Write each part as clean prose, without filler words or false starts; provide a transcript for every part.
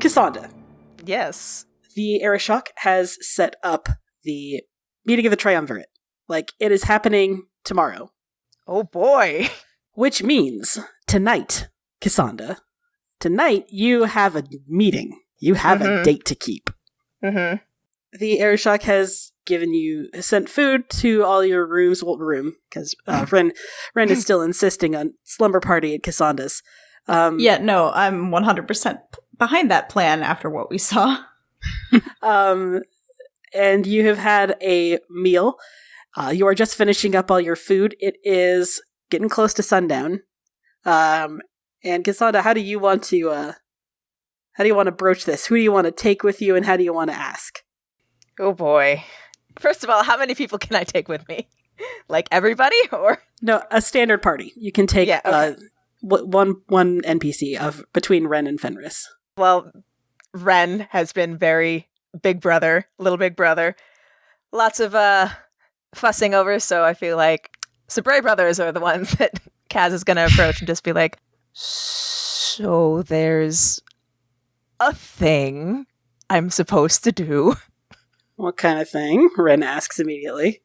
Kasaanda. Yes. The Arishok has set up the meeting of the Triumvirate. Like, it is happening tomorrow. Oh boy. Which means, tonight, Kasaanda, tonight you have a meeting. You have a date to keep. Mm-hmm. The Arishok has sent food to all your rooms. Well, because Ren is still insisting on slumber party at Kasaanda's. I'm 100% behind that plan after what we saw. And you have had a meal. You are just finishing up all your food. It is getting close to sundown. And Kasaanda, how do you want to broach this? Who do you want to take with you, and how do you want to ask? Oh boy. First of all, how many people can I take with me? Like everybody, or no? A standard party. You can take one NPC between Ren and Fenris. Well, Ren has been very little big brother. Lots of fussing over, so I feel like Sabre brothers are the ones that Kaz is going to approach and just be like, so there's a thing I'm supposed to do. What kind of thing? Ren asks immediately.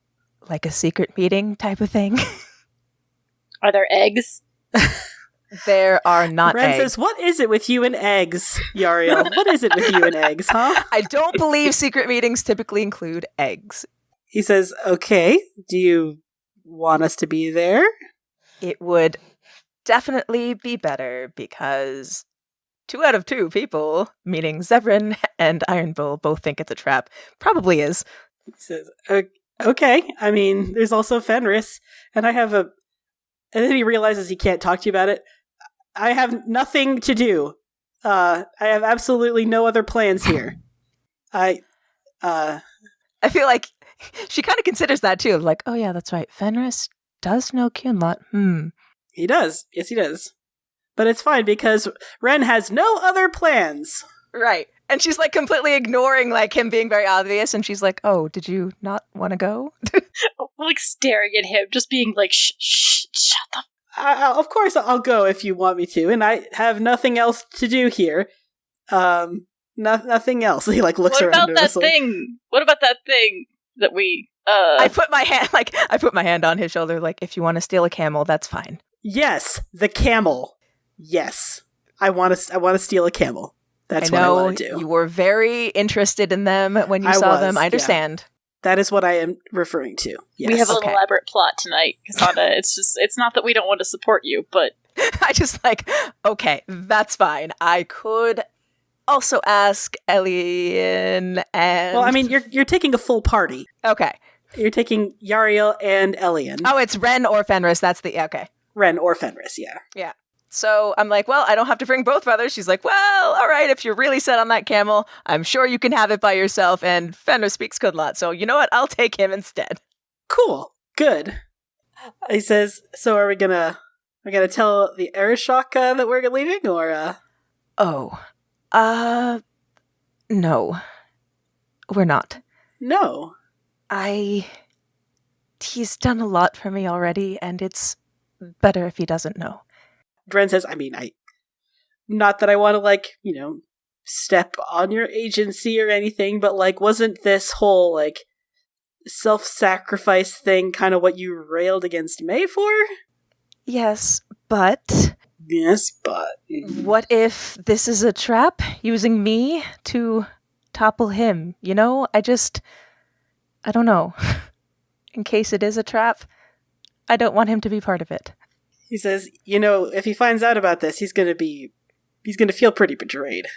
Like a secret meeting type of thing. Are there eggs? There are not Ren eggs. says, what is it with you and eggs, Yariel? What is it with you and eggs, huh? I don't believe secret meetings typically include eggs. He says, okay, do you want us to be there? It would definitely be better because 2 out of 2 people, meaning Zevran and Iron Bull, both think it's a trap. Probably is. He says, okay. I mean, there's also Fenris, and I have and then he realizes he can't talk to you about it. I have nothing to do. I have absolutely no other plans here. I feel like she kind of considers that too. Like, oh yeah, that's right. Fenris does know Qunandar. He does. Yes, he does. But it's fine because Ren has no other plans. Right. And she's like completely ignoring like him being very obvious, and she's like, oh, did you not want to go? Like staring at him, just being like, shut the of course I'll go if you want me to, and I have nothing else to do here. Nothing else. He like looks around. What about that thing that we I put my hand on his shoulder, like, if you want to steal a camel, that's fine. Yes, the camel. Yes. I want to steal a camel. That's what I want to do. You were very interested in them when you saw them. I understand. Yeah. That is what I am referring to. Yes. We have an elaborate plot tonight, Kasaanda. It's not that we don't want to support you, but I just like, okay, that's fine. I could also ask Elian and... Well, I mean, you're taking a full party. Okay. You're taking Yariel and Elian. Oh, it's Ren or Fenris. That's okay. Ren or Fenris, yeah. Yeah. So I'm like, well, I don't have to bring both brothers. She's like, well, all right, if you're really set on that camel, I'm sure you can have it by yourself. And Fenris speaks Qunandar, so you know what? I'll take him instead. Cool. Good. He says, so are we gonna tell the Arishok that we're leaving, or? No. We're not. No. He's done a lot for me already, and it's better if he doesn't know. Dren says, I mean, not that I want to, step on your agency or anything, but, wasn't this whole, self-sacrifice thing kind of what you railed against May for? Yes, but... What if this is a trap using me to topple him? I don't know. In case it is a trap, I don't want him to be part of it. He says, if he finds out about this, he's going to feel pretty betrayed.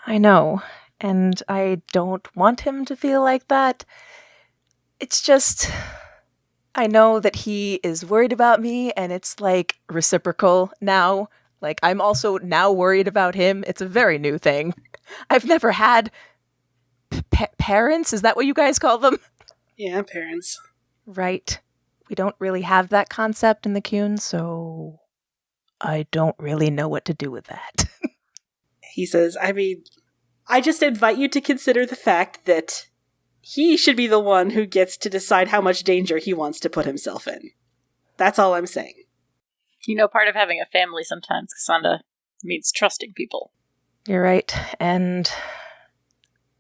I know, and I don't want him to feel like that. It's just, I know that he is worried about me, and it's, reciprocal now. I'm also now worried about him. It's a very new thing. I've never had parents? Is that what you guys call them? Yeah, parents. Right. We don't really have that concept in the Qun, so I don't really know what to do with that. He says, I just invite you to consider the fact that he should be the one who gets to decide how much danger he wants to put himself in. That's all I'm saying. Part of having a family sometimes, Kasaanda, means trusting people. You're right. And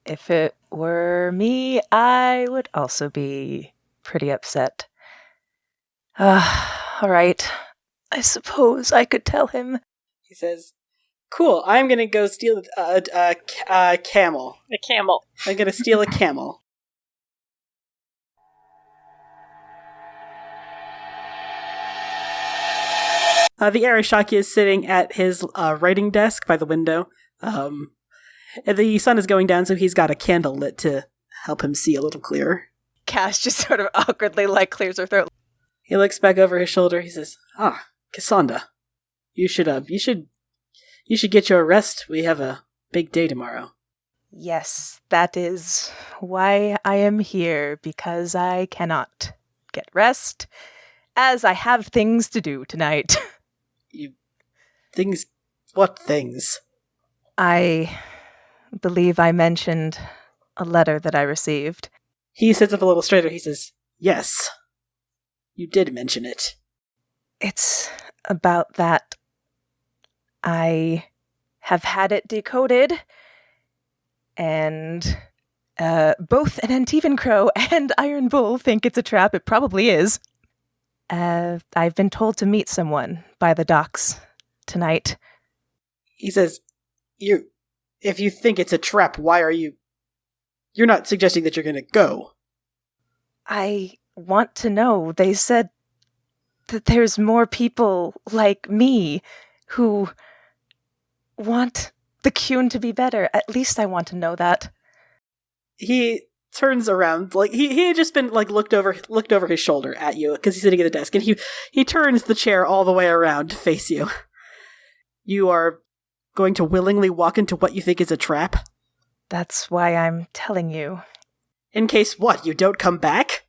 if it were me, I would also be pretty upset. All right. I suppose I could tell him. He says, "Cool, I'm gonna go steal a camel. A camel. I'm gonna steal a camel." The Arashaki is sitting at his writing desk by the window. And the sun is going down, so he's got a candle lit to help him see a little clearer. Cass just sort of awkwardly, clears her throat. He looks back over his shoulder. He says, Kasaanda, you should get your rest. We have a big day tomorrow." Yes, that is why I am here, because I cannot get rest, as I have things to do tonight. Things? What things? I believe I mentioned a letter that I received. He sits up a little straighter. He says, "Yes, you did mention it." It's about that. I have had it decoded, and both an Antivan Crow and Iron Bull think it's a trap. It probably is. I've been told to meet someone by the docks tonight. He says, if you think it's a trap, why are you... You're not suggesting that you're going to go. I want to know. They said that there's more people like me who want the Qun to be better. At least I want to know that. He turns around, he had just been looked over his shoulder at you because he's sitting at the desk, and he turns the chair all the way around to face you. You are going to willingly walk into what you think is a trap? That's why I'm telling you. In case what? You don't come back?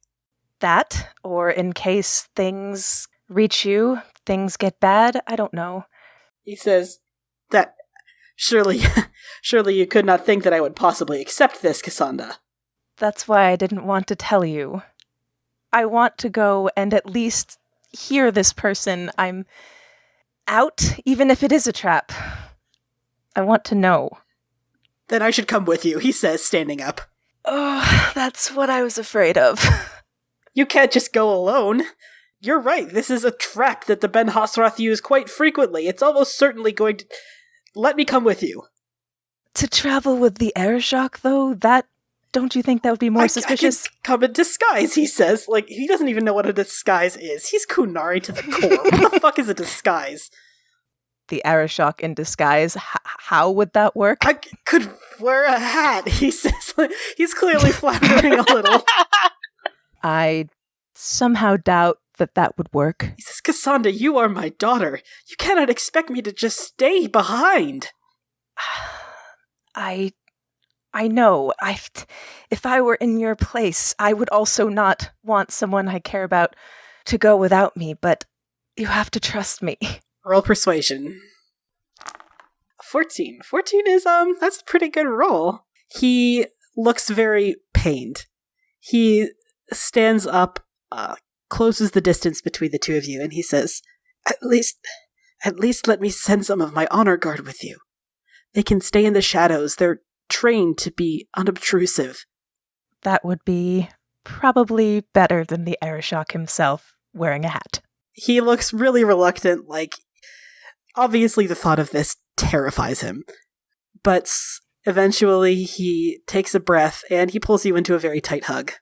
That, or in case things reach you, things get bad, I don't know. He says, that surely you could not think that I would possibly accept this, Kasaanda. That's why I didn't want to tell you. I want to go and at least hear this person. I'm out, even if it is a trap. I want to know. Then I should come with you, he says, standing up. Oh, that's what I was afraid of. You can't just go alone. You're right, this is a trap that the Ben Hasrath use quite frequently. It's almost certainly going to... Let me come with you. To travel with the Arashok, though, don't you think that would be more suspicious? I can come in disguise, he says. He doesn't even know what a disguise is. He's Qunari to the core. What the fuck is a disguise? The Arashok in disguise. How would that work? I could wear a hat, he says. He's clearly floundering a little. I somehow doubt that would work. He says, Kasaanda, you are my daughter. You cannot expect me to just stay behind. I know. If I were in your place, I would also not want someone I care about to go without me, but you have to trust me. Roll persuasion. 14. 14 is, that's a pretty good roll. He looks very pained. He stands up, closes the distance between the two of you, and he says, At least let me send some of my honor guard with you. They can stay in the shadows. They're trained to be unobtrusive. That would be probably better than the Arashok himself wearing a hat. He looks really reluctant, obviously the thought of this terrifies him. But eventually he takes a breath and he pulls you into a very tight hug.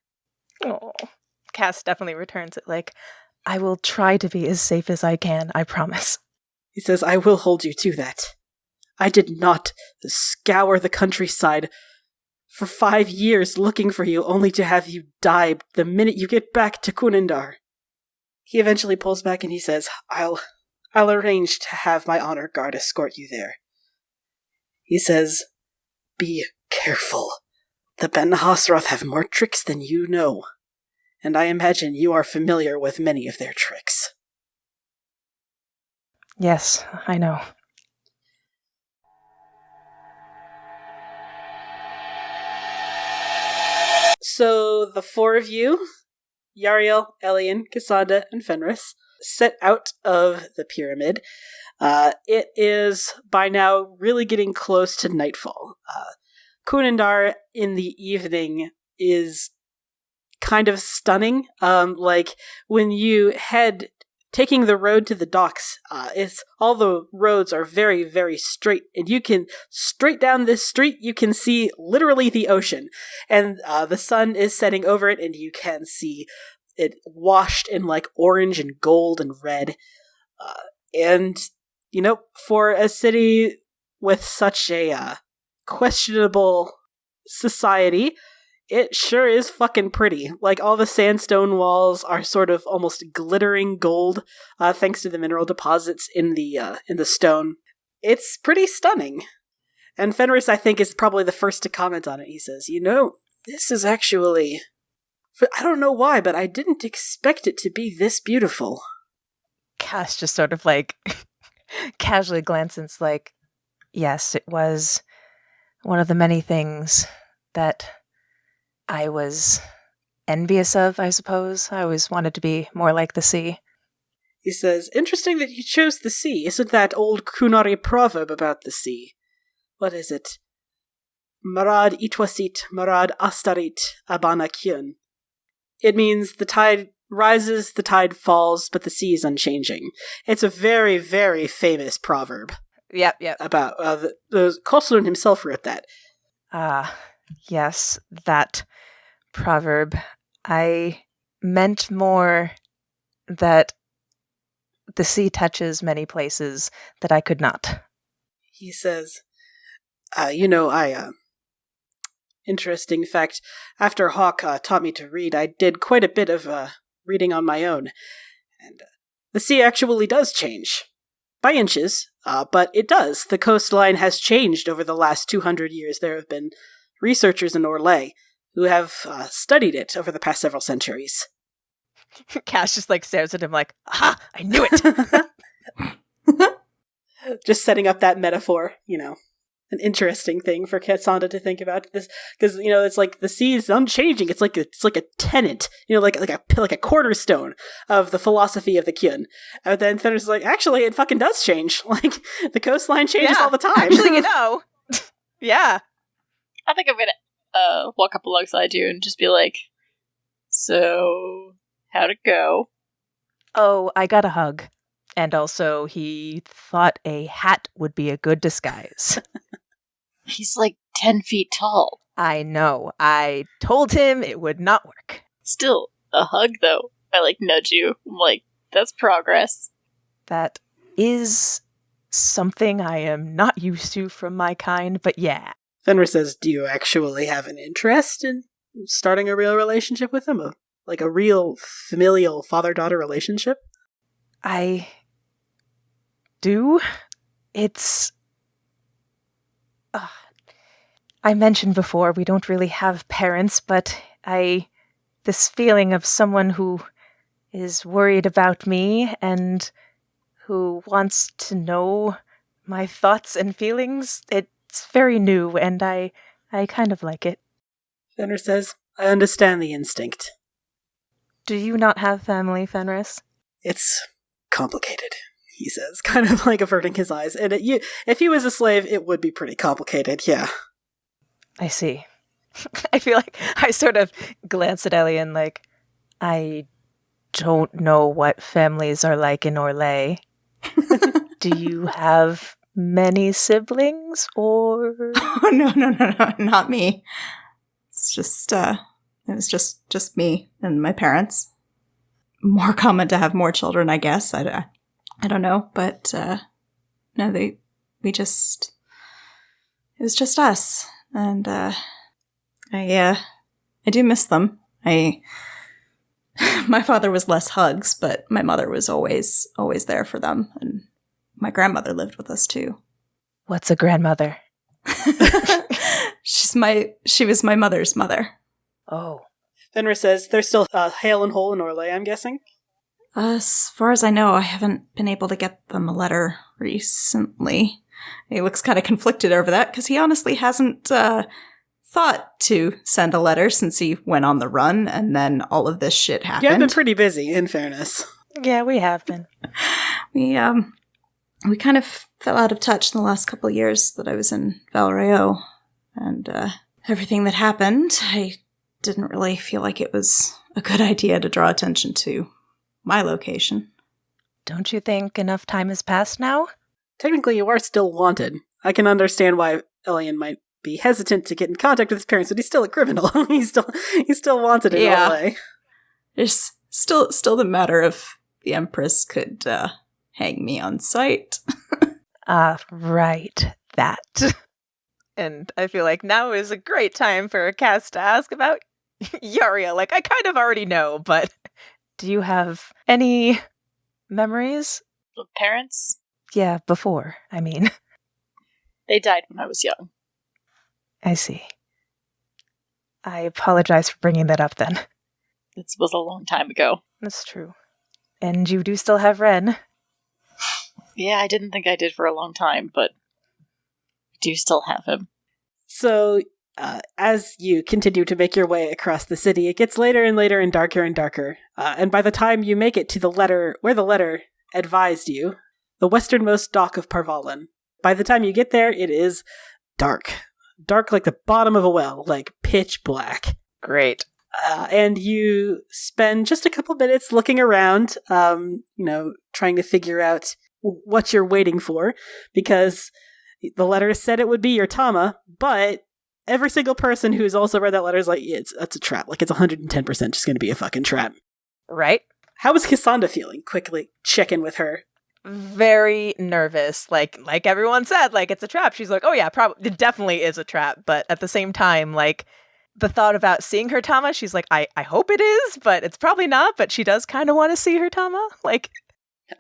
Oh, Cass definitely returns it I will try to be as safe as I can, I promise. He says, I will hold you to that. I did not scour the countryside for 5 years looking for you, only to have you die the minute you get back to Qunandar. He eventually pulls back and he says, I'll arrange to have my honor guard escort you there. He says, be careful. The Ben Hasrath have more tricks than you know, and I imagine you are familiar with many of their tricks. Yes, I know. So the 4 of you, Yariel, Elian, Kasaanda, and Fenris, set out of the pyramid. It is by now really getting close to nightfall. Qunandar in the evening is kind of stunning. Like when you head taking the road to the docks, it's all the roads are very, very straight, and you can straight down this street. You can see literally the ocean, and the sun is setting over it, and you can see it washed in like orange and gold and red. And for a city with such a questionable society, it sure is fucking pretty. Like, all the sandstone walls are sort of almost glittering gold, thanks to the mineral deposits in the stone. It's pretty stunning. And Fenris, I think, is probably the first to comment on it. He says, this is actually... I don't know why, but I didn't expect it to be this beautiful. Cass just sort of like casually glances like, yes, it was one of the many things that I was envious of, I suppose. I always wanted to be more like the sea. He says, interesting that you chose the sea. Isn't that old Qunari proverb about the sea? What is it? Marad itwasit, marad astarit, abana kyun. It means the tide rises, the tide falls, but the sea is unchanging. It's a very, very famous proverb. Yep. About, the Koslun himself wrote that. Yes, that proverb. I meant more that the sea touches many places that I could not. He says, interesting fact, after Hawk taught me to read, I did quite a bit of reading on my own. And the sea actually does change. By inches, but it does. The coastline has changed over the last 200 years. There have been researchers in Orlais who have studied it over the past several centuries. Cass just like stares at him like, aha, I knew it! Just setting up that metaphor, an interesting thing for Kasaanda to think about this, because it's like the sea is unchanging. It's like a tenet, like a cornerstone of the philosophy of the Qun. And then Fenris is like, actually, it fucking does change. Like the coastline changes all the time. Actually, yeah. I think I'm gonna walk up alongside you and just be like, "So, how'd it go?" Oh, I got a hug. And also, he thought a hat would be a good disguise. He's like 10 feet tall. I know. I told him it would not work. Still, a hug, though. I, nudge you. I'm like, that's progress. That is something I am not used to from my kind, but yeah. Fenris says, do you actually have an interest in starting a real relationship with him? Like a real familial father-daughter relationship? I do. It's... I mentioned before, we don't really have parents, but this feeling of someone who is worried about me and who wants to know my thoughts and feelings, it's very new, and I kind of like it. Fenris says, I understand the instinct. Do you not have family, Fenris? It's complicated, he says, kind of like averting his eyes. And if he was a slave, it would be pretty complicated, yeah. I see. I feel like I sort of glance at Elian like, I don't know what families are like in Orlais. Do you have many siblings, or...? Oh, no, not me. It's just, it was just me and my parents. More common to have more children, I guess. I don't know, but, no, it was just us. And, I do miss them. My father was less hugs, but my mother was always there for them. And my grandmother lived with us too. What's a grandmother? She was my mother's mother. Oh. Fenris says, they're still hale and whole in Orlais, I'm guessing? As far as I know, I haven't been able to get them a letter recently. He looks kind of conflicted over that, because he honestly hasn't thought to send a letter since he went on the run, and then all of this shit happened. Yeah, I've been pretty busy, in fairness. Yeah, we have been. We kind of fell out of touch in the last couple of years that I was in Valrayo, and everything that happened, I didn't really feel like it was a good idea to draw attention to my location. Don't you think enough time has passed now? Technically, you are still wanted. I can understand why Elian might be hesitant to get in contact with his parents, but he's still a criminal. he's still wanted in LA. There's still the matter of the Empress could hang me on sight. Right. That. And I feel like now is a great time for Cass to ask about Yaria. Like, I kind of already know, but do you have any memories? With parents? Yeah, before, I mean. They died when I was young. I see. I apologize for bringing that up then. It was a long time ago. That's true. And you do still have Ren. Yeah, I didn't think I did for a long time, but I do still have him. So, as you continue to make your way across the city, it gets later and later and darker. And by the time you make it to the letter, where the letter advised you, the westernmost dock of Parvalan, by the time you get there, it is dark. Dark like the bottom of a well, like pitch black. Great. And you spend just a couple minutes looking around, trying to figure out what you're waiting for, because the letter said it would be your Tama, but every single person who's also read that letter is like, that's a trap. Like, it's 110% just going to be a fucking trap. Right? How was Kasaanda feeling? Quickly check in with her. Very nervous. Like everyone said, like, it's a trap. She's like, oh yeah, probably, it definitely is a trap. But at the same time, like, the thought about seeing her Tama, she's like, I hope it is, but it's probably not. But she does kind of want to see her Tama. Like,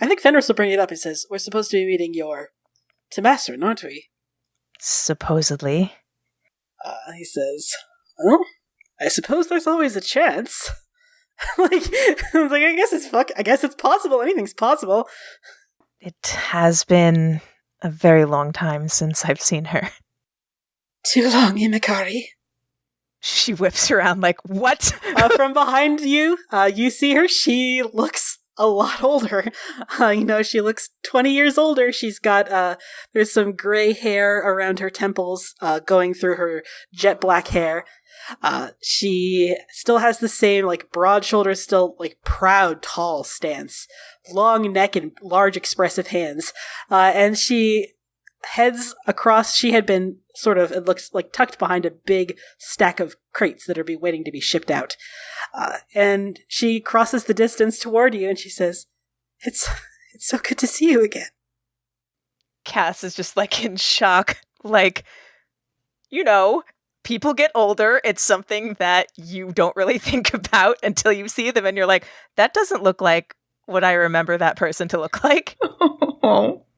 I think Fenris will bring it up. He says, we're supposed to be meeting your Tamaster, aren't we? supposedly. He says, well, I suppose there's always a chance. I was like, I guess it's possible. Anything's possible. It has been a very long time since I've seen her. Too long, Imikari. She whips around like, what? From behind you, you see her. She looks a lot older. She looks 20 years older. She's got, there's some gray hair around her temples, going through her jet black hair. She still has the same, broad shoulders, still, proud, tall stance, long neck and large expressive hands. And she heads across, she had been it looks like tucked behind a big stack of crates that are waiting to be shipped out. And she crosses the distance toward you and she says, It's so good to see you again. Cass is just in shock. People get older. It's something that you don't really think about until you see them and you're like, that doesn't look like what I remember that person to look like.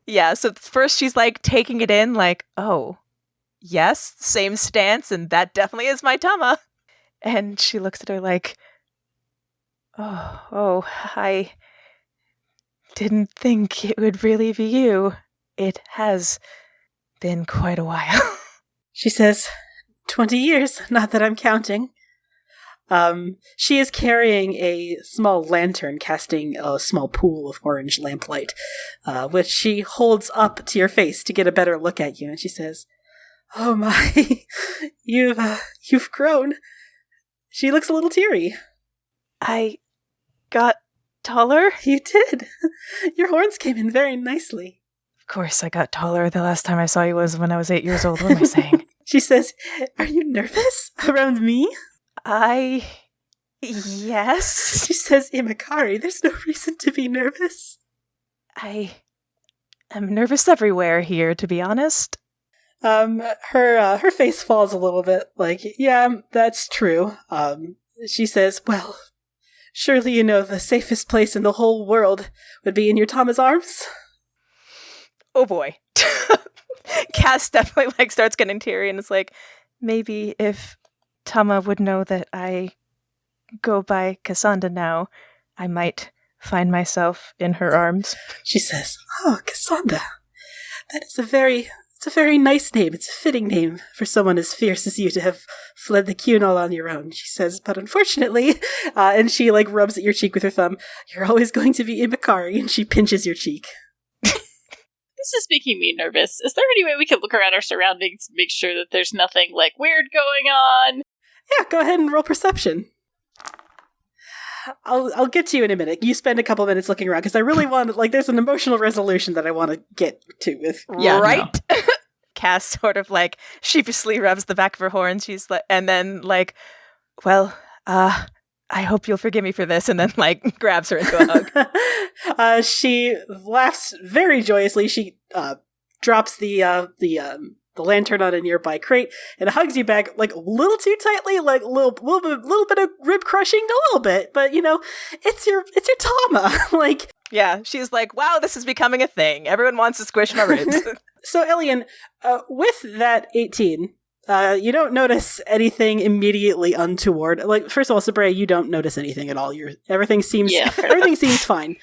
Yeah, so first she's taking it in oh, yes, same stance, and that definitely is my Tama. And she looks at her oh, I didn't think it would really be you. It has been quite a while. She says, 20 years, not that I'm counting. She is carrying a small lantern casting a small pool of orange lamplight, which she holds up to your face to get a better look at you, and she says, oh my, you've grown. She looks a little teary. I got taller? You did. Your horns came in very nicely. Of course I got taller. The last time I saw you was when I was 8 years old. What am I saying? She says, are you nervous around me? Yes. She says, Imikari, there's no reason to be nervous. I am nervous everywhere here, to be honest. Her face falls a little bit, yeah, that's true. She says, well, surely you know the safest place in the whole world would be in your Tama's arms? Oh boy. Cass definitely starts getting teary and is maybe if Tama would know that I go by Kasaanda now, I might find myself in her arms. She says, oh, Kasaanda, that is a very It's a very nice name. It's a fitting name for someone as fierce as you to have fled the Qun all on your own, she says. But unfortunately, and she, rubs at your cheek with her thumb, you're always going to be Imikari, and she pinches your cheek. This is making me nervous. Is there any way we can look around our surroundings to make sure that there's nothing, weird going on? Yeah, go ahead and roll perception. I'll get to you in a minute. You spend a couple minutes looking around, because I really want, there's an emotional resolution that I want to get to with. Yeah, right? No. Cass sort of, sheepishly rubs the back of her horn. She's and then, well, I hope you'll forgive me for this, and then, grabs her into a hug. She laughs very joyously. She drops the lantern on a nearby crate and hugs you back, a little too tightly, a little bit of rib crushing, a little bit, but it's your Tama. Yeah, she's wow, this is becoming a thing. Everyone wants to squish my ribs. So, Elian, with that 18, you don't notice anything immediately untoward. First of all, Sabrea, you don't notice anything at all. Everything seems fine.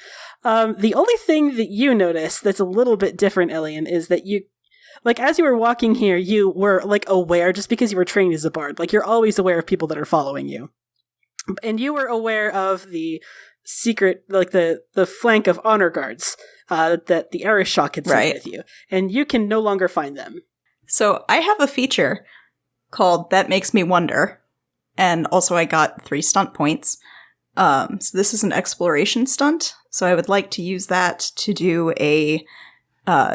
The only thing that you notice that's a little bit different, Elian, is that you, as you were walking here, you were, aware, just because you were trained as a bard. You're always aware of people that are following you. And you were aware of the secret, the flank of honor guards that the Arishok had sent with you. And you can no longer find them. So I have a feature called That Makes Me Wonder. And also I got 3 stunt points. So this is an exploration stunt. So I would like to use that to do a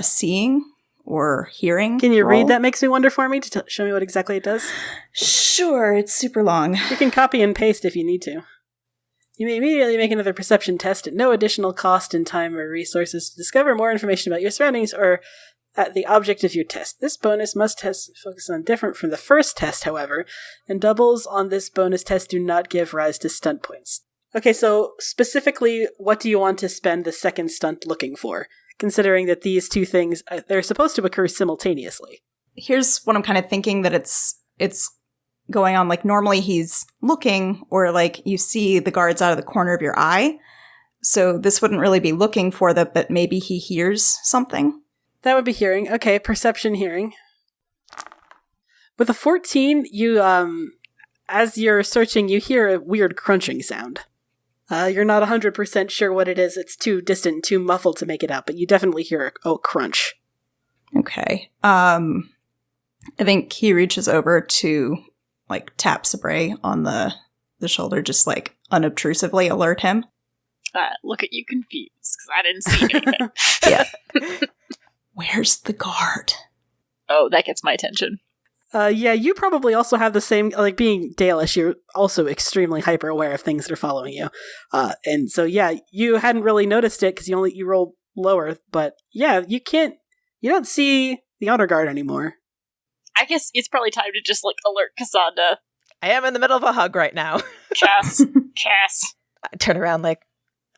seeing or hearing. Can you roll. read That Makes Me Wonder for me to show me what exactly it does? Sure, it's super long. You can copy and paste if you need to. You may immediately make another perception test at no additional cost in time or resources to discover more information about your surroundings or at the object of your test. This bonus must focus on different from the first test, however, and doubles on this bonus test do not give rise to stunt points. Okay, so specifically, what do you want to spend the second stunt looking for? Considering that these two things, they're supposed to occur simultaneously. Here's what I'm kind of thinking that it's going on. Normally he's looking, or you see the guards out of the corner of your eye. So this wouldn't really be looking for them, but maybe he hears something. That would be hearing. Okay, perception hearing. With a 14, you, as you're searching, you hear a weird crunching sound. You're not 100% sure what it is. It's too distant, too muffled to make it out, but you definitely hear a crunch. Okay. I think he reaches over to, tap Sabrea on the shoulder, just, unobtrusively alert him. Look at you confused, because I didn't see anything. Yeah. Where's the guard? Oh, that gets my attention. Yeah, you probably also have the same, being Dalish, you're also extremely hyper aware of things that are following you. And so, yeah, you hadn't really noticed it because you roll lower, but yeah, you don't see the honor guard anymore. I guess it's probably time to just, alert Kasaanda. I am in the middle of a hug right now. Cass. I turn around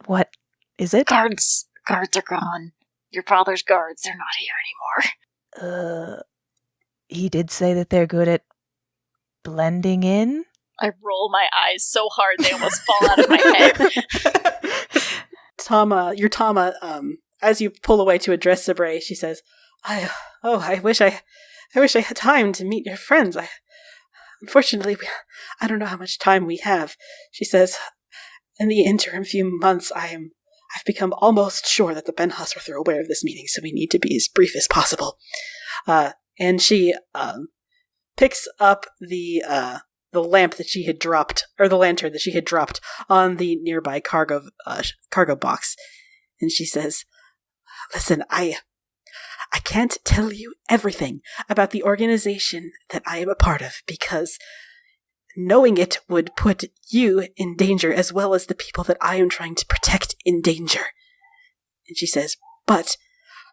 what is it? Guards are gone. Your father's guards, they're not here anymore. He did say that they're good at blending in. I roll my eyes so hard they almost fall out of my head. Your Tama, as you pull away to address Sabrea, she says, I wish I had time to meet your friends. Unfortunately, I don't know how much time we have. She says, in the interim few months, I've become almost sure that the Ben Hosworth are aware of this meeting, so we need to be as brief as possible. And she picks up the lamp that she had dropped, or the lantern that she had dropped on the nearby cargo box, and she says, "Listen, I can't tell you everything about the organization that I am a part of, because knowing it would put you in danger as well as the people that I am trying to protect in danger." And she says, "But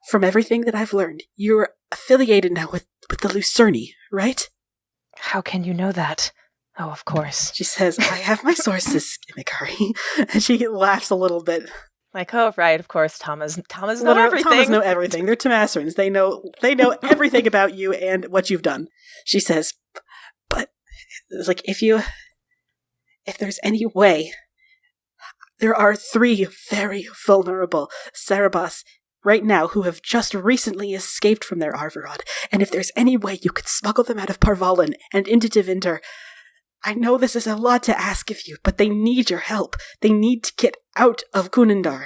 from everything that I've learned, you're affiliated now with the Lucerni, right?" How can you know that? Oh, of course. She says, "I have my sources, Imikari." And she laughs a little bit. Oh, right, of course, Tamas know everything. Tamas know everything. They're Tamasrans. They know everything about you and what you've done. She says, "But it's if there's any way, there are 3 very vulnerable Cerebos right now who have just recently escaped from their Arvarad, and if there's any way you could smuggle them out of Parvalin and into Tevinter, I know this is a lot to ask of you, but they need your help. They need to get out of Qunandar.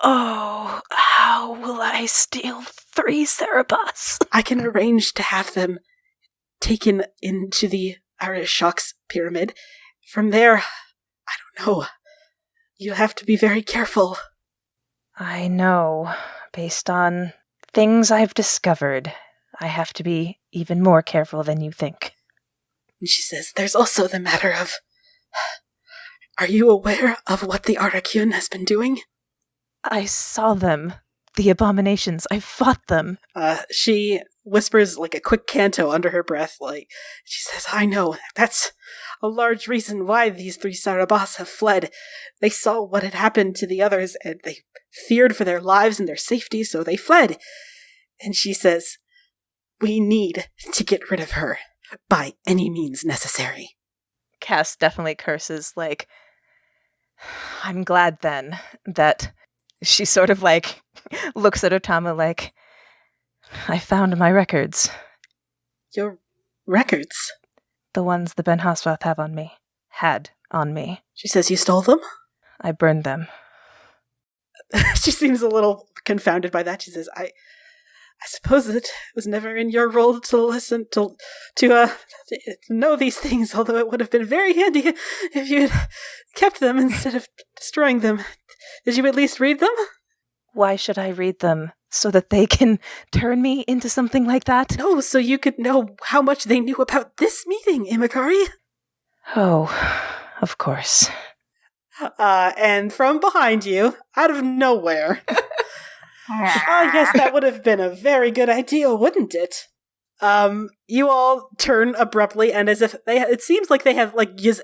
Oh, how will I steal 3 Cerebus? I can arrange to have them taken into the Arishok's pyramid. From there, I don't know. You have to be very careful. I know. Based on things I've discovered, I have to be even more careful than you think. And she says, there's also the matter of... Are you aware of what the Arakun has been doing? I saw them. The abominations. I fought them. She whispers like a quick canto under her breath, she says, I know, that's a large reason why these 3 Sarabas have fled. They saw what had happened to the others, and they feared for their lives and their safety, so they fled. And she says, we need to get rid of her, by any means necessary. Cass definitely curses, I'm glad then that she sort of looks at Otama I found my records. Your records? The ones the Ben Haswath have on me. Had on me. She says you stole them? I burned them. She seems a little confounded by that. She says, I suppose it was never in your role to listen to know these things, although it would have been very handy if you had kept them instead of destroying them. Did you at least read them? Why should I read them? So that they can turn me into something like that? No, so you could know how much they knew about this meeting, Imakari. Oh, of course. And from behind you, out of nowhere... yes, that would have been a very good idea, wouldn't it? You all turn abruptly, and as if it seems like they have,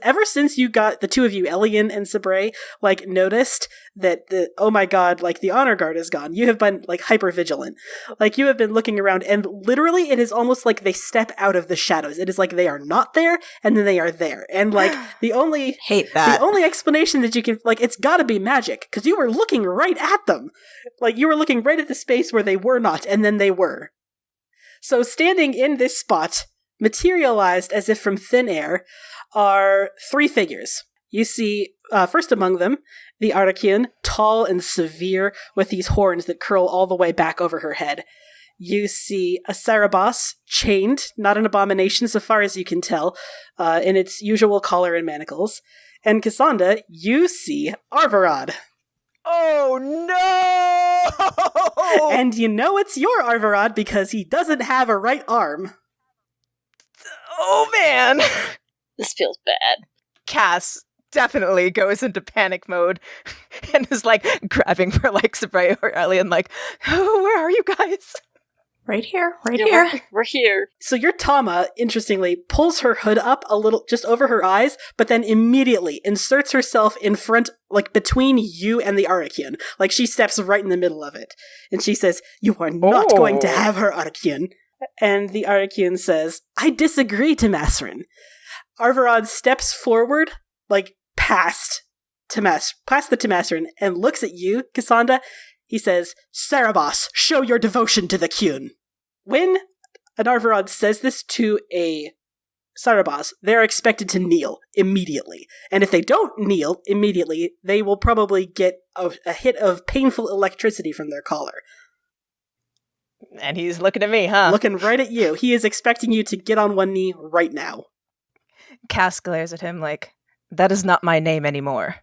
ever since you got, the two of you, Elian and Sabre, noticed that oh my god, the honor guard is gone. You have been, hyper vigilant. You have been looking around, and literally it is almost like they step out of the shadows. It is like they are not there, and then they are there. And, the only... Hate that. The only explanation that you can, it's gotta be magic, because you were looking right at them. You were looking right at the space where they were not, and then they were. So standing in this spot, materialized as if from thin air, are 3 figures. You see, first among them, the Arakian, tall and severe, with these horns that curl all the way back over her head. You see a Sarabas, chained, not an abomination so far as you can tell, in its usual collar and manacles. And Kasaanda, you see Arvarad. Oh no! And you know it's your Arvarad because he doesn't have a right arm. Oh man! This feels bad. Cass definitely goes into panic mode and is grabbing for Sabre or Elian oh, where are you guys? Right here, We're here. So your Tama, interestingly, pulls her hood up a little, just over her eyes, but then immediately inserts herself in front, between you and the Arakian. She steps right in the middle of it. And she says, you are not going to have her, Arakian. And the Arakian says, I disagree, Tamasaran. Arvarad steps forward, past the Tamasaran, and looks at you, Kasaanda. He says, Sarabas, show your devotion to the Qun. When an Arvarad says this to a Sarabas, they're expected to kneel immediately. And if they don't kneel immediately, they will probably get a hit of painful electricity from their collar. And he's looking at me, huh? Looking right at you. He is expecting you to get on one knee right now. Cass glares at him that is not my name anymore.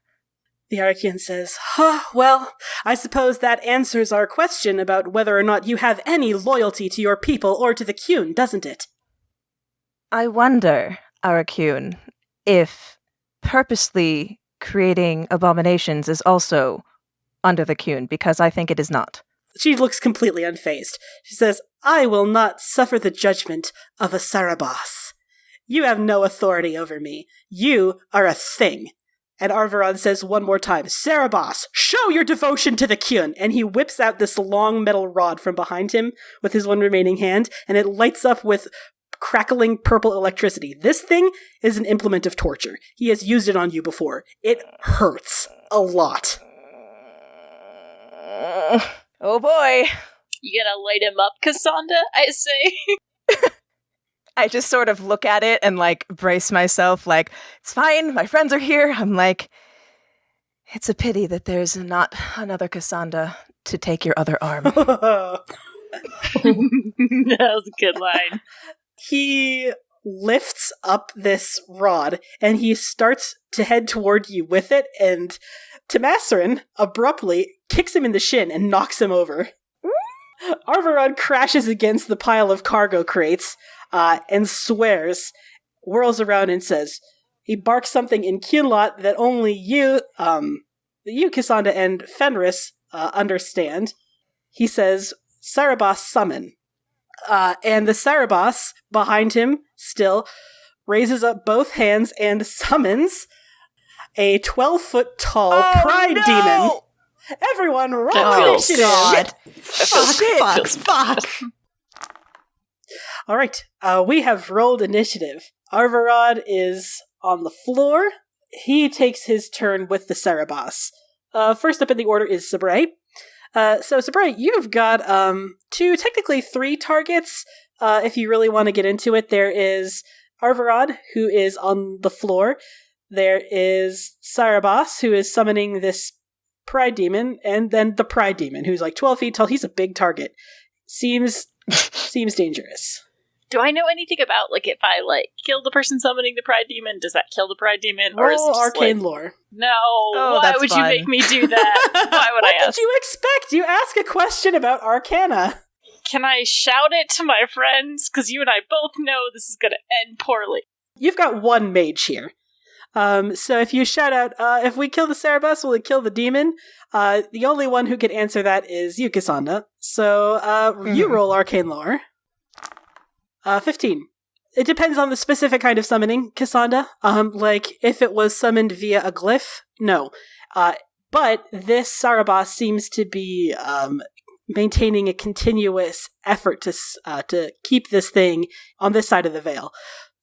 The Arakian says, well, I suppose that answers our question about whether or not you have any loyalty to your people or to the Qun, doesn't it? I wonder, Arakun, if purposely creating abominations is also under the Qun, because I think it is not. She looks completely unfazed. She says, I will not suffer the judgment of a Sarabas. You have no authority over me. You are a thing. And Arvarad says one more time, Sarabas, show your devotion to the Qun! And he whips out this long metal rod from behind him with his one remaining hand, and it lights up with crackling purple electricity. This thing is an implement of torture. He has used it on you before. It hurts a lot. Oh boy. You gonna light him up, Kasaanda, I say? I just sort of look at it and, like, brace myself, like, it's fine, my friends are here. I'm like, it's a pity that there's not another Kasaanda to take your other arm. That was a good line. He lifts up this rod, and he starts to head toward you with it, and Tamasarin abruptly kicks him in the shin and knocks him over. Arvarod crashes against the pile of cargo crates, and swears, whirls around and says, he barks something in Qunandar that only you, Kasaanda, and Fenris understand. He says, Sarabas summon. And the Sarabas behind him still raises up both hands and summons a 12-foot tall pride demon. Everyone roll initiative! God. Fuck. All right, we have rolled initiative. Arvarod is on the floor. He takes his turn with the Sarabas. First up in the order is Sabre. So Sabre, you've got technically three targets. If you really want to get into it, there is Arvarod, who is on the floor. There is Sarabas, who is summoning this pride demon, and then the pride demon, who's like 12 feet tall. He's a big target. Seems dangerous. Do I know anything about, like, if I, like, kill the person summoning the pride demon, does that kill the pride demon? Or is it Roll just, arcane like, lore. No, Oh, why that's would fun. you make me do that? Why would What I did ask? you expect? You ask a question about Arcana. Can I shout it to my friends? Because you and I both know this is going to end poorly. You've got one mage here. So if you shout out, if we kill the Sarabas, will it kill the demon? The only one who can answer that is you, Kasaanda. So you roll arcane lore. 15. It depends on the specific kind of summoning, Kasaanda. Like, if it was summoned via a glyph, no. But this Sarabas seems to be maintaining a continuous effort to keep this thing on this side of the veil.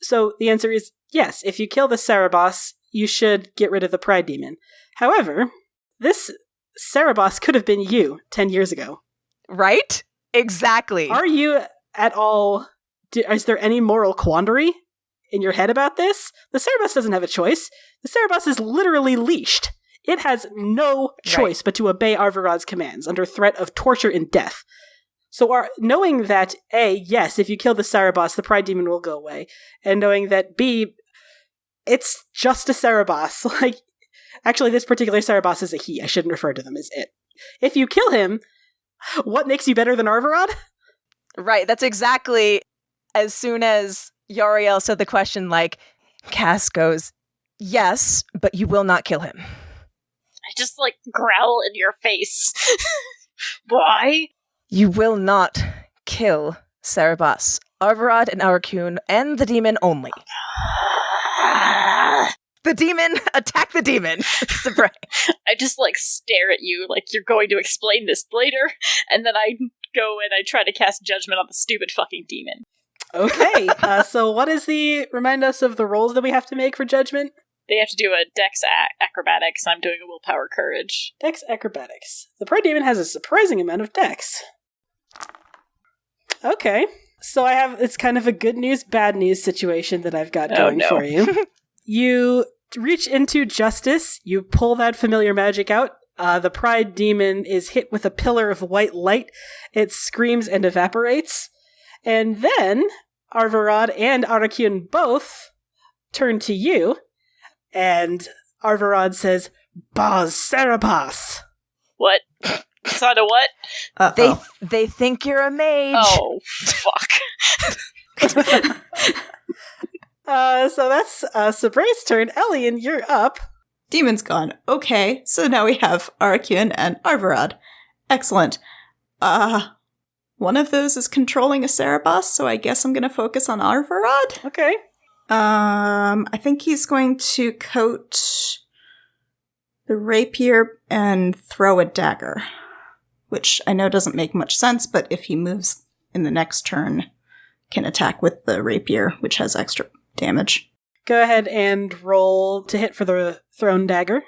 So the answer is yes. If you kill the Sarabas, you should get rid of the pride demon. However, this Sarabas could have been you 10 years ago. Right? Exactly. Are you at all... Is there any moral quandary in your head about this? The Sarabas doesn't have a choice. The Sarabas is literally leashed. It has no choice but to obey Arvarod's commands under threat of torture and death. So knowing that, A, yes, if you kill the Sarabas, the pride demon will go away, and knowing that, B, it's just a Sarabas. Like, actually, this particular Sarabas is a he. I shouldn't refer to them as it. If you kill him, what makes you better than Arvarod? Right, that's exactly... As soon as Yariel said the question, like, Cass goes, yes, but you will not kill him. I just, like, growl in your face. Why? You will not kill Sarabas, Arvarod, and Arakun, and the demon only. The demon! Attack the demon! Sabre. I just, like, stare at you like you're going to explain this later, and then I go and I try to cast judgment on the stupid fucking demon. Okay, so what is remind us of the rolls that we have to make for judgment? They have to do a dex acrobatics, I'm doing a willpower courage. Dex acrobatics. The pride demon has a surprising amount of dex. Okay, so it's kind of a good news, bad news situation that I've got going for you. You reach into justice, you pull that familiar magic out, the pride demon is hit with a pillar of white light, it screams and evaporates. And then, Arvarod and Arakun both turn to you, and Arvarod says, Baz Sarabas! What? Kasaanda, what? Uh-oh. They think you're a mage. Oh, fuck. So that's Sabre's turn. Elian, you're up. Demon's gone. Okay, so now we have Arakun and Arvarod. Excellent. One of those is controlling a Sarabas, so I guess I'm going to focus on Arvarod. Okay. I think he's going to coat the rapier and throw a dagger, which I know doesn't make much sense, but if he moves in the next turn, can attack with the rapier, which has extra damage. Go ahead and roll to hit for the thrown dagger.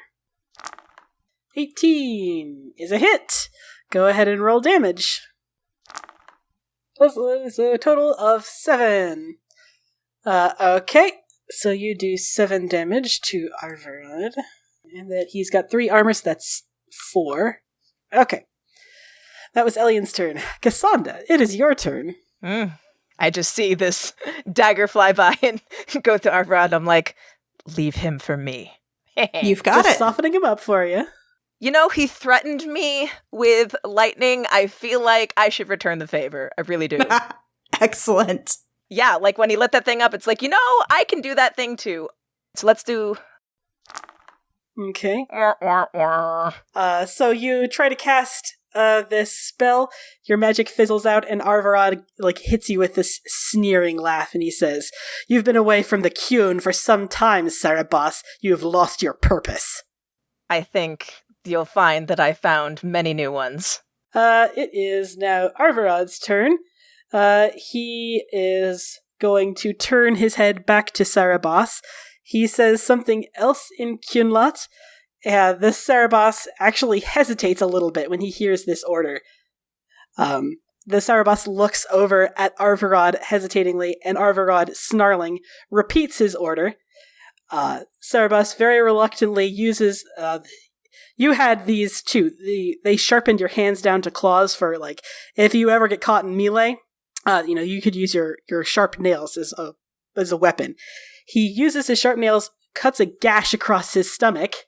18 is a hit. go ahead and roll damage. So a total of 7. Okay, so you do 7 damage to Arvarad. And that he's got 3 armor, so that's 4. Okay. That was Elian's turn. Kasaanda, it is your turn. I just see this dagger fly by and go to Arvarad. I'm like, leave him for me. You've got Just it. softening him up for you. You know, he threatened me with lightning. I feel like I should return the favor. I really do. Excellent. Yeah, like when he lit that thing up, it's like, I can do that thing too. So let's do... Okay. So you try to cast this spell, your magic fizzles out, and Arvarad hits you with this sneering laugh, and he says, "You've been away from the Qun for some time, Sarabas. You have lost your purpose." I think you'll find that I found many new ones. It is now Arvarad's turn. He is going to turn his head back to Sarabas. He says something else in Qunlat. The Sarabas actually hesitates a little bit when he hears this order. The Sarabas looks over at Arvarad hesitatingly, and Arvarad, snarling, repeats his order. Sarabas very reluctantly uses... you had these too. They sharpened your hands down to claws for, if you ever get caught in melee, you could use your sharp nails as a weapon. He uses his sharp nails, cuts a gash across his stomach,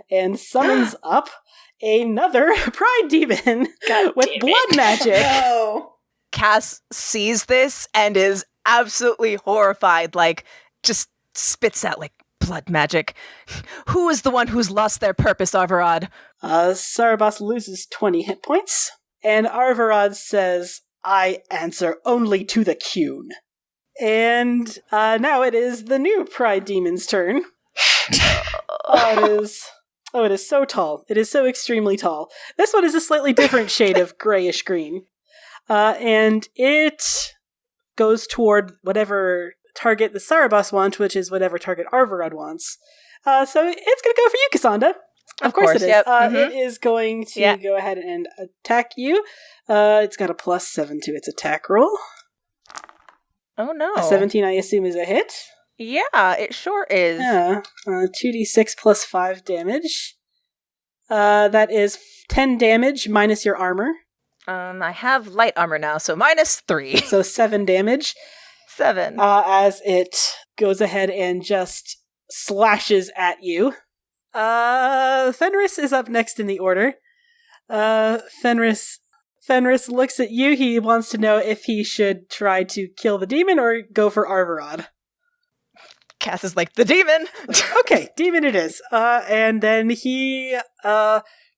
and summons up another pride demon with blood magic. No. Cass sees this and is absolutely horrified, just spits out, blood magic. Who is the one who's lost their purpose, Arvarad? Sarabas loses 20 hit points, and Arvarad says, "I answer only to the Qun." And now it is the new Pride Demon's turn. It is so tall. It is so extremely tall. This one is a slightly different shade of grayish green. And it goes toward whatever target the Sarabas wants, which is whatever target Arvarad wants. So it's going to go for you, Kasaanda. Of course it is. Yep. It is going to go ahead and attack you. It's got a +7 to its attack roll. Oh no. A 17, I assume, is a hit. Yeah, it sure is. Yeah. 2d6 plus 5 damage. That is 10 damage minus your armor. I have light armor now, so -3. So 7 damage. 7. As it goes ahead and just slashes at you. Fenris is up next in the order. Fenris looks at you. He wants to know if he should try to kill the demon or go for Arvarad. Cass is like, the demon! Okay, demon it is. And then he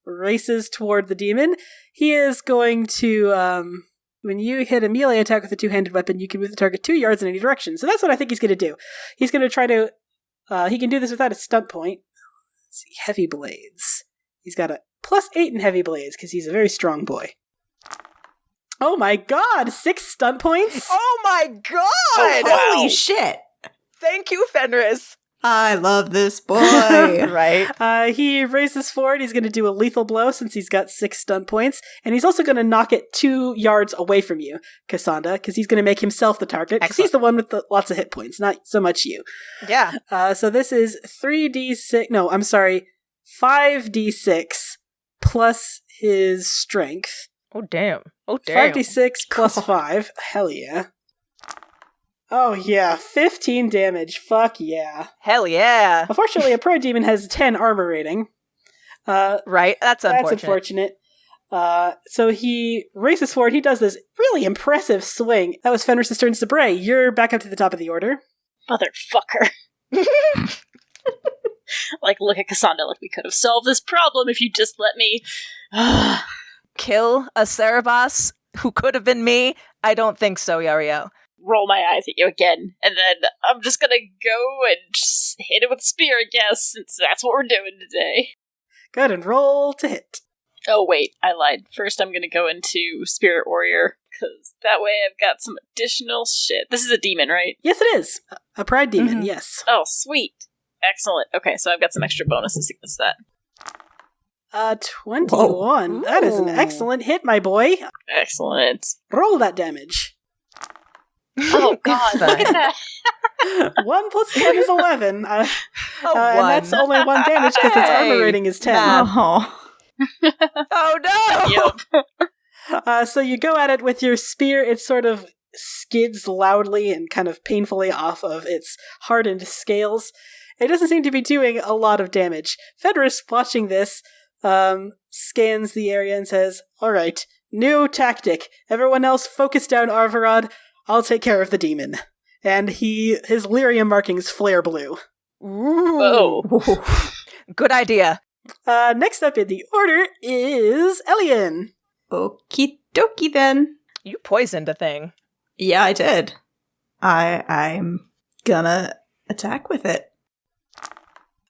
races toward the demon. He is going to, when you hit a melee attack with a two-handed weapon, you can move the target 2 yards in any direction. So that's what I think he's going to do. He's going to try to, he can do this without a stunt point. Let's see, heavy blades. He's got a +8 in heavy blades, because he's a very strong boy. Oh my god, 6 stunt points? Oh my god! Oh, holy shit. Thank you, Fenris. I love this boy. Right? He races forward. He's going to do a lethal blow since he's got 6 stunt points. And he's also going to knock it 2 yards away from you, Kasaanda, because he's going to make himself the target. Because he's the one with lots of hit points, not so much you. Yeah. So this is 5d6 plus his strength. Oh, damn. 5d6 plus 5. Hell yeah. Oh yeah, 15 damage. Fuck yeah. Hell yeah. Unfortunately, a pro demon has 10 armor rating. Right, that's unfortunate. That's unfortunate. So he races forward. He does this really impressive swing. That was Fenris' turn. Sabre, you're back up to the top of the order. Motherfucker. Look at Kasaanda, we could have solved this problem if you just let me. Kill a Sarabas who could have been me? I don't think so, Yariel. Roll my eyes at you again, and then I'm just gonna go and just hit it with a spear, I guess, since that's what we're doing today. Go ahead and roll to hit. Oh wait, I lied. First I'm gonna go into Spirit Warrior, because that way I've got some additional shit. This is a demon, right? Yes, it is. A pride demon, yes. Oh, sweet. Excellent. Okay, so I've got some extra bonuses against that. 21. That is an Ooh. excellent hit, my boy. Excellent. Roll that damage. Oh god, It's look at fine. that. 1 plus 10 is 11. A And one. that's only 1 damage because its armor Hey, rating is 10. math. Oh. Oh no! Yep. So you go at it with your spear. It sort of skids loudly and kind of painfully off of its hardened scales. It doesn't seem to be doing a lot of damage. Fenris, watching this, scans the area and says, "All right, new tactic. Everyone else focus down Arvarad. I'll take care of the demon." And his lyrium markings flare blue. Ooh. Whoa. Good idea. Next up in the order is Elian. Okie dokie then. You poisoned a thing. Yeah, I did. I'm gonna attack with it.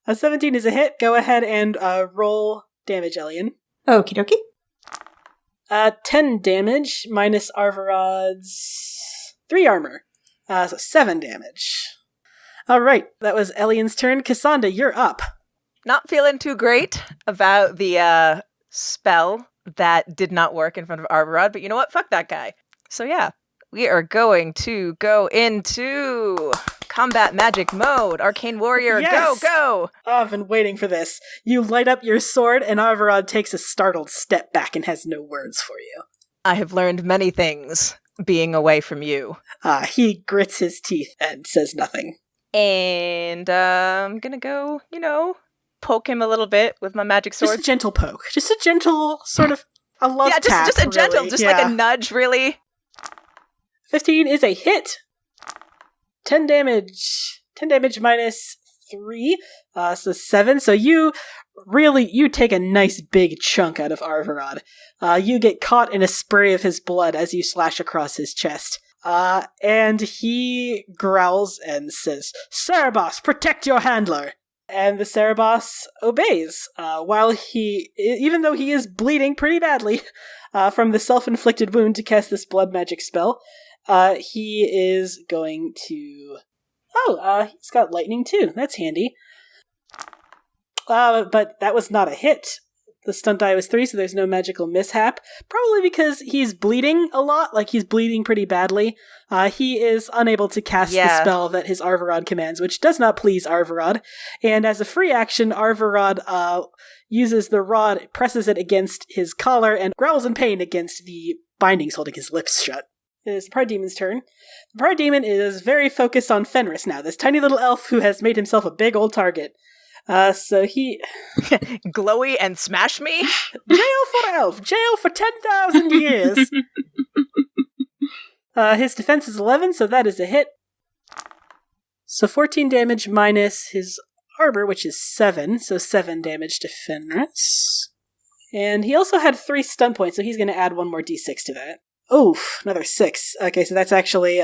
A 17 is a hit. Go ahead and roll damage, Elian. Okie dokie. 10 damage minus Arvarad's 3 armor. So 7 damage. Alright, that was Elian's turn. Kasaanda, you're up. Not feeling too great about the spell that did not work in front of Arvarad, but you know what? Fuck that guy. So yeah, we are going to go into combat magic mode. Arcane Warrior, Yes! go! Oh, I've been waiting for this. You light up your sword, and Arvarad takes a startled step back and has no words for you. I have learned many things being away from you. He grits his teeth and says nothing. And I'm gonna go, poke him a little bit with my magic sword. Just a gentle poke. Just a gentle sort of a love Yeah, tap, just a gentle, really. just Yeah. like a nudge, really. 15 is a hit. 10 damage. 10 damage minus 3. So 7. So you take a nice big chunk out of Arvarad. You get caught in a spray of his blood as you slash across his chest. And he growls and says, "Cerebos, protect your handler!" And the Cerebos obeys, while even though he is bleeding pretty badly from the self-inflicted wound to cast this blood magic spell, he is going to... he's got lightning too. That's handy. But that was not a hit. The stunt die was 3, so there's no magical mishap. Probably because he's bleeding a lot, like he's bleeding pretty badly. He is unable to cast the spell that his Arvarad commands, which does not please Arvarad. And as a free action, Arvarad uses the rod, presses it against his collar, and growls in pain against the bindings holding his lips shut. It is the Pride Demon's turn. The Pride Demon is very focused on Fenris now, this tiny little elf who has made himself a big old target. So he... Glowy and smash me? Jail for elf! Jail for 10,000 years! His defense is 11, so that is a hit. So 14 damage minus his armor, which is 7, so 7 damage to Fenris. And he also had 3 stun points, so he's going to add 1 more d6 to that. Oof, another 6. Okay, so that's actually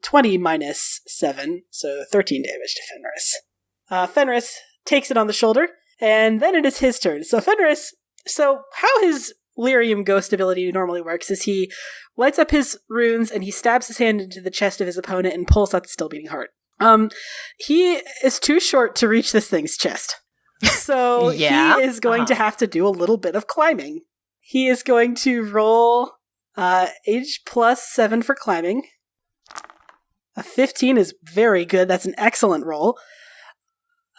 20 minus 7, so 13 damage to Fenris. Fenris takes it on the shoulder, and then it is his turn. So how his lyrium ghost ability normally works is he lights up his runes and he stabs his hand into the chest of his opponent and pulls out the still beating heart. He is too short to reach this thing's chest. So Yeah? he is going to have to do a little bit of climbing. He is going to roll age plus 7 for climbing. A 15 is very good. That's an excellent roll.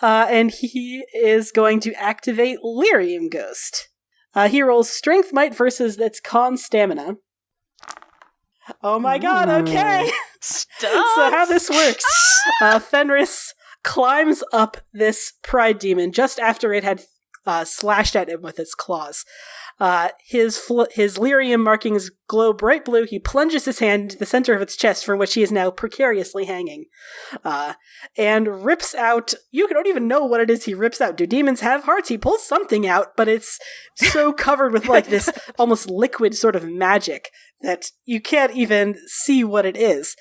And he is going to activate Lyrium Ghost. He rolls Strength Might versus its Con Stamina. Oh my god, okay! Stop! So how this works, Fenris climbs up this Pride Demon just after it had slashed at him with its claws. His lyrium markings glow bright blue. He plunges his hand into the center of its chest, from which he is now precariously hanging, and rips out... You don't even know what it is he rips out. Do demons have hearts? He pulls something out, but it's so covered with like this almost liquid sort of magic that you can't even see what it is.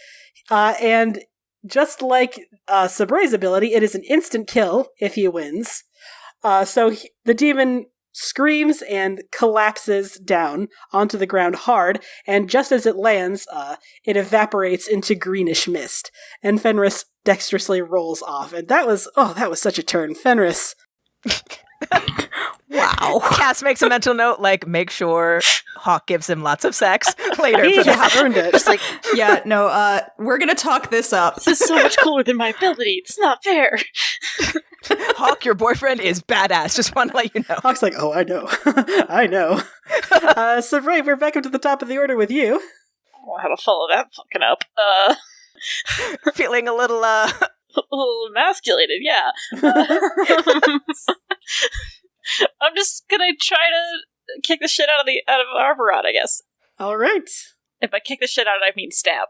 And just like Sabray's ability, it is an instant kill if he wins. The demon screams and collapses down onto the ground hard, and just as it lands, it evaporates into greenish mist, and Fenris dexterously rolls off. And that was such a turn. Fenris, Wow. Cass makes a mental note, like, make sure Hawk gives him lots of sex later. He for this. has earned it. Just like, Yeah, no, we're gonna talk this up. this is so much cooler than my ability. It's not fair. Hawk, your boyfriend is badass. Just want to let you know. Hawk's like, oh, I know. I know. So, Ray, we're back up to the top of the order with you. Oh, how to follow that fucking up. Feeling a little, A little emasculated, yeah. I'm just gonna try to kick the shit out of Arvarad, I guess. All right. If I kick the shit out, I mean stab.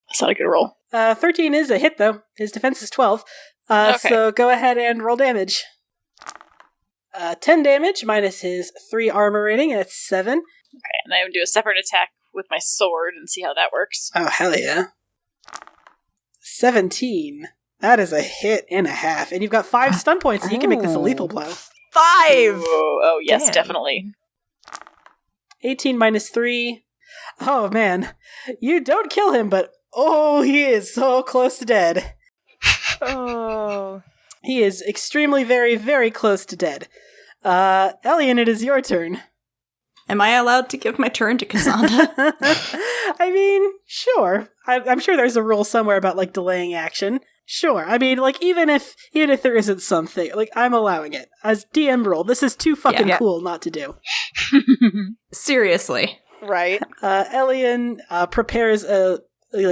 That's not a good roll. 13 is a hit, though. His defense is 12. Okay. So go ahead and roll damage. 10 damage minus his 3 armor rating, and it's 7. Okay, and I would do a separate attack with my sword and see how that works. Oh, hell yeah. 17. That is a hit and a half. And you've got 5 stun points, so you can make this a lethal blow. 5! Oh yes, Damn. definitely. 18 minus 3. Oh, man. You don't kill him, but oh, he is so close to dead. Oh. He is extremely, very, very close to dead. Elian, it is your turn. Am I allowed to give my turn to Kasaanda? I mean, sure. I'm sure there's a rule somewhere about, like, delaying action. Sure. I mean, like, even if there isn't something, like, I'm allowing it. As DM rule, this is too fucking Yeah. cool not to do. Seriously. Right. Elian prepares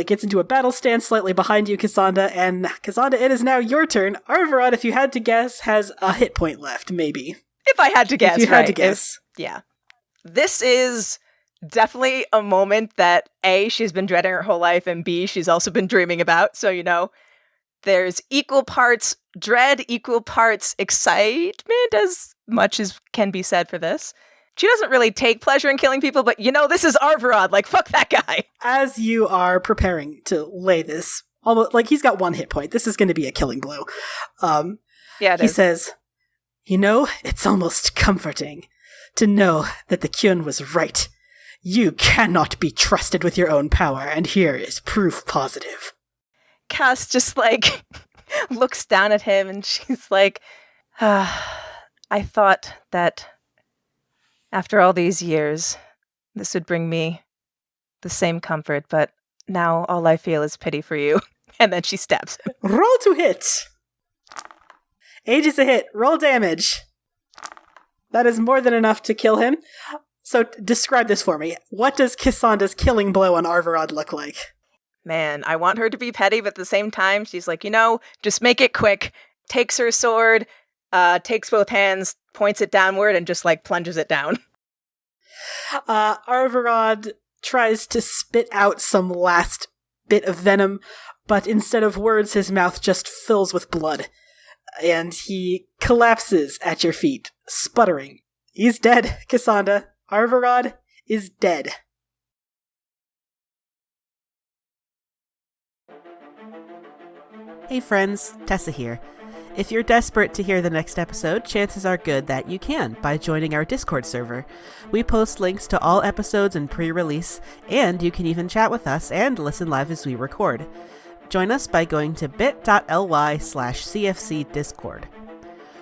gets into a battle stance slightly behind you, Kasaanda, and Kasaanda, it is now your turn. Arvarad, if you had to guess, has a hit point left, maybe. If I had to guess, If you right. had to guess. Yeah. This is definitely a moment that A, she's been dreading her whole life, and B, she's also been dreaming about. So, there's equal parts dread, equal parts excitement, as much as can be said for this. She doesn't really take pleasure in killing people, but this is Arvarad. Like, fuck that guy. As you are preparing to lay this, almost like he's got 1 hit point. This is going to be a killing blow. Yeah, it He is. says, it's almost comforting to know that the Qun was right. You cannot be trusted with your own power, and here is proof positive. Cass just, looks down at him, and she's like, I thought that after all these years, this would bring me the same comfort, but now all I feel is pity for you. And then she stabs him. Roll to hit. Age is a hit. Roll damage. That is more than enough to kill him. So describe this for me. What does Kasaanda's killing blow on Arvarad look like? Man, I want her to be petty, but at the same time, she's like, just make it quick. Takes her sword, takes both hands, points it downward, and just, plunges it down. Arvarad tries to spit out some last bit of venom, but instead of words, his mouth just fills with blood. And he collapses at your feet, sputtering. He's dead, Kasaanda. Arvarad is dead. Hey friends, Tessa here. If you're desperate to hear the next episode, chances are good that you can by joining our Discord server. We post links to all episodes and pre-release, and you can even chat with us and listen live as we record. Join us by going to bit.ly/CFCDiscord.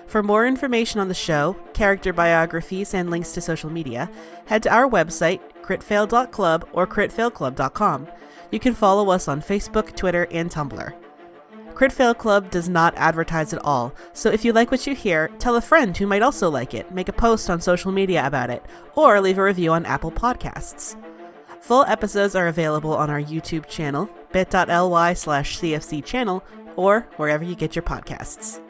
For more information on the show, character biographies, and links to social media, head to our website, critfail.club or critfailclub.com. You can follow us on Facebook, Twitter, and Tumblr. Critfail Club does not advertise at all, so if you like what you hear, tell a friend who might also like it, make a post on social media about it, or leave a review on Apple Podcasts. Full episodes are available on our YouTube channel, bit.ly/CFC channel, or wherever you get your podcasts.